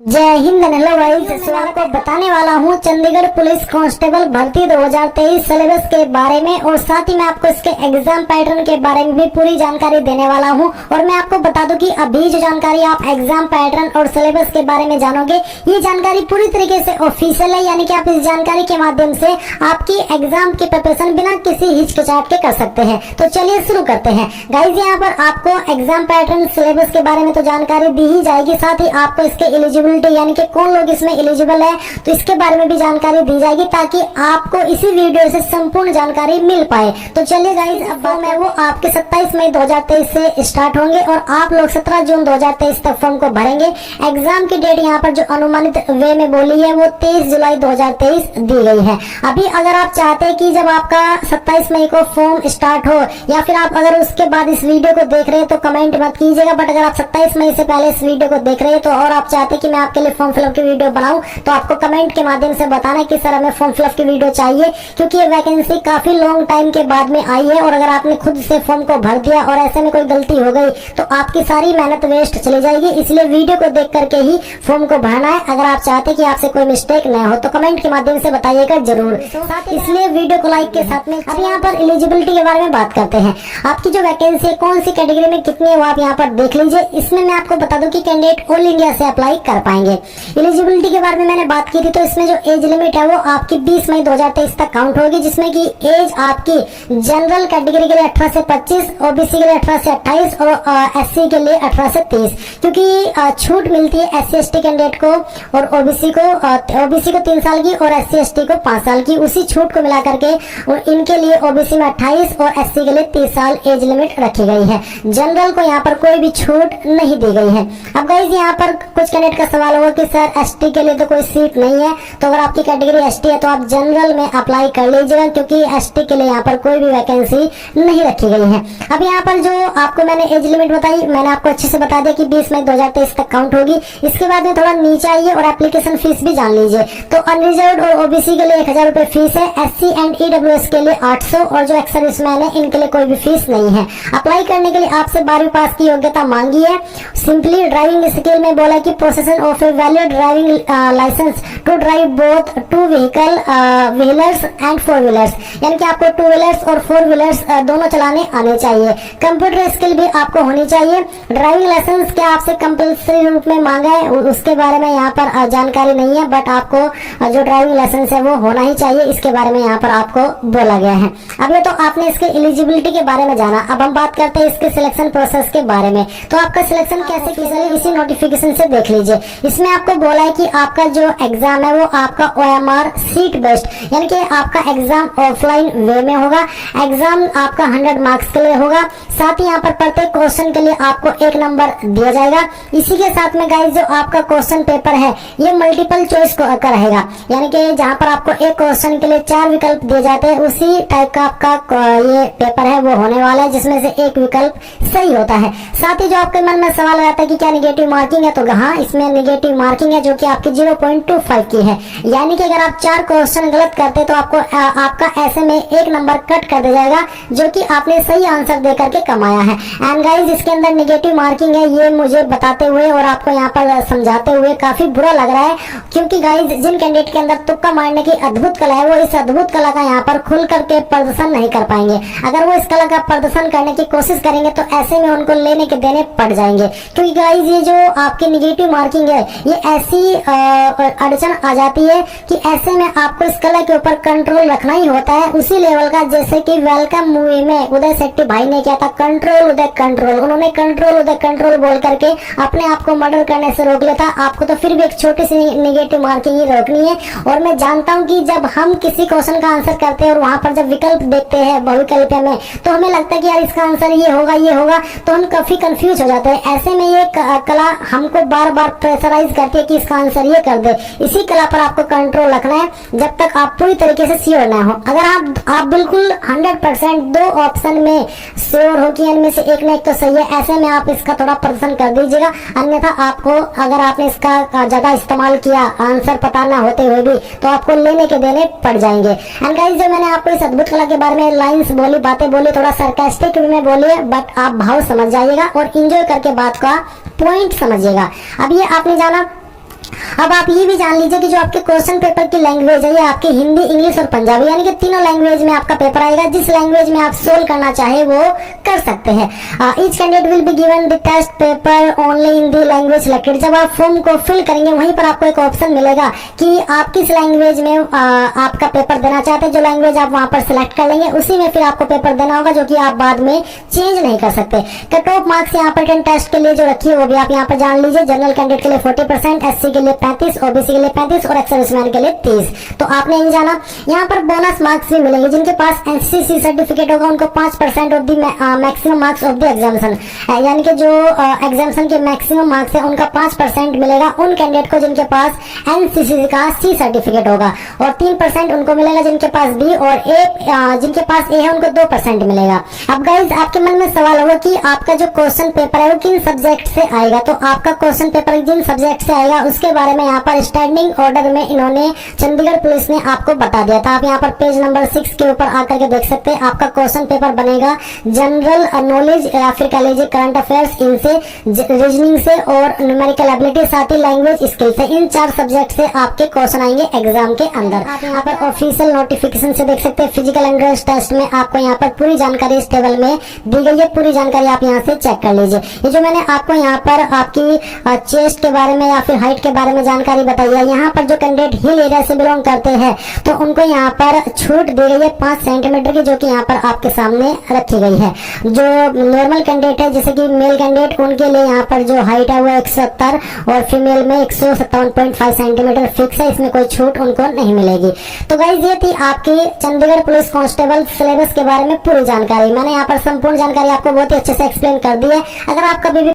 जय Hind. Hello guys, इस बार आपको बताने वाला हूँ चंडीगढ़ पुलिस कांस्टेबल भर्ती 2023 सिलेबस के बारे में और साथ ही मैं आपको इसके एग्जाम पैटर्न के बारे में भी पूरी जानकारी देने वाला हूँ। और मैं आपको बता दूं कि अभी जो जानकारी आप एग्जाम पैटर्न और सिलेबस के बारे में जानोगे, ये जानकारी पूरी तरीके से ऑफिशियल है, यानी कि आप इस जानकारी के माध्यम से आपकी एग्जाम की प्रिपरेशन बिना किसी हिचकिचाहट के कर सकते हैं। तो चलिए शुरू करते हैं। गाइज यहाँ पर आपको एग्जाम पैटर्न सिलेबस के बारे में तो जानकारी दी ही जाएगी, साथ ही आपको इसके एलिजिबिलिटी यानी कि कौन लोग इसमें एलिजिबल है तो इसके बारे में भी जानकारी दी जाएगी, ताकि आपको इसी वीडियो से संपूर्ण जानकारी मिल पाए। तो चलिए गाइज, अब मैं वो आपके 27 मई 2023 से स्टार्ट होंगे और आप लोग 17 जून 2023 तक फॉर्म को भरेंगे। एग्जाम की डेट यहाँ पर जो अनुमानित वे में बोली है वो 23 जुलाई 2023 दी गई है। अभी अगर आप चाहते हैं कि जब आपका 27 मई को फॉर्म स्टार्ट हो या फिर आप अगर उसके बाद इस वीडियो को देख रहे हैं तो कमेंट मत कीजिएगा, बट अगर आप 27 मई से पहले इस वीडियो को देख रहे हैं तो और आप चाहते हैं कि मैं आपके लिए फॉर्म फिलअप की वीडियो बनाऊं तो आपको कमेंट के माध्यम से बताना कि सर हमें फॉर्म फिलअप की वीडियो चाहिए, क्योंकि ये वैकेंसी काफी लॉन्ग टाइम के बाद में आई है और अगर आपने खुद से फॉर्म को भर दिया और ऐसे में कोई गलती हो गई तो आपकी सारी मेहनत वेस्ट चली जाएगी। इसलिए वीडियो को देख करके ही फॉर्म को भरना है। अगर आप चाहते कि आपसे कोई मिस्टेक न हो तो कमेंट के माध्यम से बताइएगा जरूर। इसलिए वीडियो को लाइक के साथ में अब यहाँ पर एलिजिबिलिटी के बारे में बात करते हैं। आपकी जो वैकेंसी है कौन सी कैटेगरी में कितनी है वो आप यहाँ पर देख लीजिए। इसमें मैं आपको बता दूं कि कैंडिडेट ऑल इंडिया से अप्लाई कर पाएंगे। एलिजिबिलिटी के बारे में मैंने बात की थी, तो इसमें जो एज लिमिट है वो आपकी 20 मई 2023 तक काउंट होगी, जिसमें कि एज आपकी जनरल कैटेगरी के लिए 18 से 25, ओबीसी के लिए 18 से 28 और एससी के लिए 18 से 30, क्योंकि छूट मिलती है एससी एसटी कैंडिडेट को और ओबीसी को 3 साल की और एससी एसटी को 5 साल की। उसी छूट को मिला करके और इनके लिए ओबीसी में 28 और एससी के लिए 30 साल एज लिमिट रखी गई है। जनरल को यहाँ पर कोई भी छूट नहीं दी गई है। अब गाइस यहाँ पर कुछ कैंडिडेट का सवाल होगा कि सर एसटी के लिए तो कोई सीट नहीं है, तो अगर आपकी कैटेगरी एसटी है तो आप जनरल में अप्लाई कर लीजिएगा, क्योंकि एसटी के लिए यहाँ पर कोई भी वैकेंसी नहीं रखी गई है। अब यहाँ पर जो आपको मैंने एज लिमिट बताई, मैंने आपको अच्छे से बता दिया कि 20 मई 2023 तक काउंट होगी। इसके बाद में थोड़ा नीचे आइए और एप्लीकेशन फीस भी जान लीजिए। तो अनरिजर्व और ओबीसी के लिए 1000 रुपए फीस है, एससी एंड ईडब्ल्यूएस के लिए 800 और जो एक्स सर्विसमैन है इनके लिए कोई भी फीस नहीं है। अप्लाई करने के लिए आपसे 12वीं पास की योग्यता मांगी है। सिंपली ड्राइविंग स्किल में बोला कि possession of a valid driving licence to drive both two wheelers and 4 wheelers, यानी कि आपको 2 व्हीलर्स और 4 व्हीलर्स दोनों चलाने आने चाहिए। कंप्यूटर स्किल भी आपको होनी चाहिए। ड्राइविंग लाइसेंस क्या आपसे कंपल्सरी रूप में मांगा है उसके बारे में यहाँ पर जानकारी नहीं है, बट आपको जो ड्राइविंग लाइसेंस है वो होना ही चाहिए, इसके बारे में यहाँ पर आपको बोला गया है। अब ये तो आपने इसके एलिजिबिलिटी के बारे में जाना। अब हम बात करते हैं इसके सिलेक्शन प्रोसेस के बारे में। तो आपका सिलेक्शन कैसे किया जाए इसी नोटिफिकेशन से देख लीजिए। इसमें आपको बोला है कि आपका जो एग्जाम है वो आपका OMR सीट बेस्ड, यानी कि आपका एग्जाम ऑफलाइन वे में होगा। एग्जाम आपका 100 मार्क्स के लिए होगा। साथ ही यहाँ पर प्रत्येक क्वेश्चन के लिए आपको 1 नंबर दिया जाएगा। इसी के साथ में गाइस जो आपका क्वेश्चन पेपर है ये मल्टीपल चॉइस का रहेगा, यानी कि जहाँ पर आपको एक क्वेश्चन के लिए 4 विकल्प दिए जाते हैं उसी टाइप का आपका ये पेपर है वो होने वाला है, जिसमें से एक विकल्प सही होता है। साथ ही जो आपके मन में सवाल आता है कि क्या नेगेटिव मार्किंग है, तो हाँ इसमें नेगेटिव मार्किंग है जो कि आपकी 0.25 की है, यानी कि अगर आप 4 क्वेश्चन गलत करते तो आपको आपका ऐसे में 1 नंबर कट कर दिया जाएगा जो कि आपने सही आंसर दे करके कमाया है। एंड गाइज इसके अंदर नेगेटिव मार्किंग है ये मुझे बताते हुए और आपको यहाँ पर समझाते हुए काफी बुरा लग रहा है, क्योंकि गाइज जिन कैंडिडेट के अंदर तुक्का मारने की अद्भुत कला है वो इस अद्भुत कला का यहाँ पर खुल करके प्रदर्शन नहीं कर पाएंगे। अगर वो इस कला का प्रदर्शन करने की कोशिश करेंगे तो ऐसे में उनको लेने के देने पड़ जाएंगे, क्योंकि गाइज ये जो आपकी नेगेटिव मार्किंग है ये ऐसी अड़चन आ जाती है कि ऐसे में आपको इस कला के ऊपर कंट्रोल रखना ही होता है उसी लेवल का, जैसे कि वेलकम मूवी में उदय शेट्टी भाई ने किया था कंट्रोल उदय कंट्रोल। उन्होंने कंट्रोल उदय कंट्रोल बोल करके अपने आप को मर्डर करने से रोक लिया था। आपको तो फिर भी एक छोटी सी नेगेटिव मार्किंग ही रोकनी है। और मैं जानता हूँ कि जब हम किसी क्वेश्चन का आंसर करते हैं और वहां पर जब विकल्प देखते हैं बहुविकल्प में तो हमें लगता है कि यार इसका आंसर ये होगा, तो हम काफी कंफ्यूज हो जाते हैं। ऐसे में ये कला हमको बार बार प्रेशराइज करती है कि इसका आंसर ये कर दे। इसी कला पर आपको कंट्रोल रखना है जब तक आप पूरी तरीके से श्योर ना हो। अगर आप बिल्कुल 100% 2 ऑप्शन में श्योर हो कि इनमें से एक ना एक तो सही है, ऐसे में आप इसका थोड़ा प्रदर्शन कर दीजिएगा। अन्यथा आपको अगर आपने इसका ज्यादा इस्तेमाल किया आंसर पता ना होते हुए भी तो आपको लेने के देने पड़ जाएंगे। एंड गाइस जो मैंने आपको इस अद्भुत कला के बारे में लाइंस बोली, बातें बोली, थोड़ा सरकास्टिक में बोली है, बट आप भाव समझ जाइएगा और इंजॉय करके बात का पॉइंट समझिएगा। अब ये आपने जाना अब आप ये भी जान लीजिए कि जो आपके क्वेश्चन पेपर की लैंग्वेज है ये आपकी हिंदी, इंग्लिश और पंजाबी यानी कि तीनों लैंग्वेज में आपका पेपर आएगा। जिस लैंग्वेज में आप सोल्व करना चाहे वो कर सकते हैं। Each candidate will be given the test paper only in the language selected. जब आप फॉर्म को फिल करेंगे वहीं पर आपको एक ऑप्शन मिलेगा कि आप किस लैंग्वेज में आपका पेपर देना चाहते हैं। जो लैंग्वेज आप वहां पर सिलेक्ट कर लेंगे उसी में फिर आपको पेपर देना होगा, जो कि आप बाद में चेंज नहीं कर सकते। कट ऑफ मार्क्स यहाँ पर रिटन टेस्ट के लिए जो रखी है वो भी आप यहाँ पर जान लीजिए। जनरल कैंडिडेट के लिए 40%, एससी के लिए 35, ओबीसी के लिए 35 और एक्स सर्विसमैन के लिए 30। तो आपने नहीं जाना। यहाँ पर बोनस मार्क्स भी मिलेंगे। जिनके पास एनसीसी सर्टिफिकेट होगा उनको 5% of the maximum marks of the examination, यानी कि जो एग्जामिनेशन के मैक्सिमम मार्क्स है उनका 5% मिलेगा उन कैंडिडेट को जिनके पास एनसीसी का सी सर्टिफिकेट होगा, और 3% उनको मिलेगा जिनके पास बी, और जिनके पास ए है उनको 2% मिलेगा। अब गाइज आपके मन में सवाल होगा कि आपका जो क्वेश्चन पेपर है वो किन सब्जेक्ट से आएगा। तो आपका क्वेश्चन पेपर जिन सब्जेक्ट से आएगा उसके बारे में यहाँ पर स्टैंडिंग ऑर्डर में इन्होंने चंडीगढ़ पुलिस ने आपको बता दिया था। आप यहाँ पर पेज नंबर 6 के ऊपर आकर के देख सकते हैं। आपका क्वेश्चन पेपर बनेगा जनरल नॉलेज या फिर कह लीजिए करंट अफेयर्स, इनसे रीजनिंग से और न्यूमेरिकल एबिलिटी, साथ ही लैंग्वेज स्किल से, इन 4 सब्जेक्ट से आपके क्वेश्चन आएंगे एग्जाम के अंदर। आप यहाँ पर ऑफिशियल नोटिफिकेशन से देख सकते हैं। फिजिकल एंड्रेस टेस्ट में आपको यहाँ पर पूरी जानकारी इस टेबल में दी गई है। पूरी जानकारी आप यहाँ से चेक कर लीजिए। ये जो मैंने आपको यहाँ पर आपकी चेस्ट के बारे में या फिर हाइट के बारे में जानकारी बताई है, यहाँ पर जो कैंडिडेट हिल एरिया से बिलोंग करते हैं तो उनको यहाँ पर छूट दी गई है 5 सेंटीमीटर की, जो कि यहाँ पर आपके सामने रखी गई है। जो नॉर्मल कैंडिडेट है जैसे कि मेल कैंडिडेट उनके लिए यहाँ पर जो हाइट है वो 170 और फीमेल में 157.5 सेंटीमीटर फिक्स है। इसमें कोई छूट उनको नहीं मिलेगी। तो गाइज ये थी आपकी चंडीगढ़ पुलिस कांस्टेबल सिलेबस के बारे में पूरी जानकारी। मैंने यहाँ पर संपूर्ण जानकारी आपको बहुत ही अच्छे से एक्सप्लेन कर दी है। अगर आप कभी भी